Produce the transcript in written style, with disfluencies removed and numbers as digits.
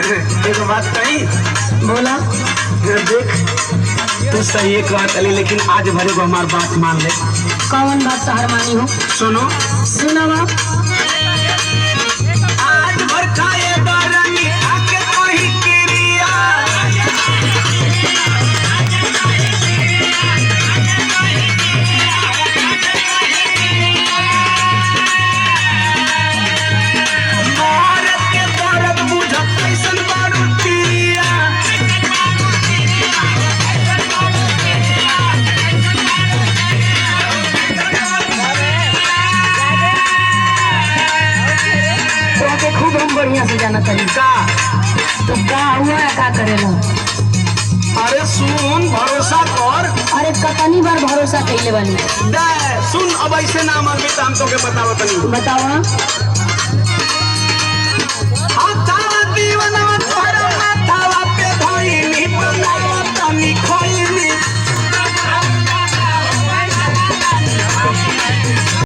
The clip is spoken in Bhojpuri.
एक बात कही बोला। देख तू सही एक बात अली, लेकिन आज भरे को हमारी बात मान ले। कौन बात तहर मानी हो? सुनो सुनावा। आज भर खाए बारानी आके कोई किरिया, भारत के भारत बुझत कैसन बारूटिया। तो खूब हम बढ़िया से जाना तरीका तो का हुआ है, का करेला? अरे सुन भरोसा कर। अरे कतनी बार भरोसा कैले बानी। सुन अब ऐसे ना मांगे तो हम तो के बताओ तनी। बतावा।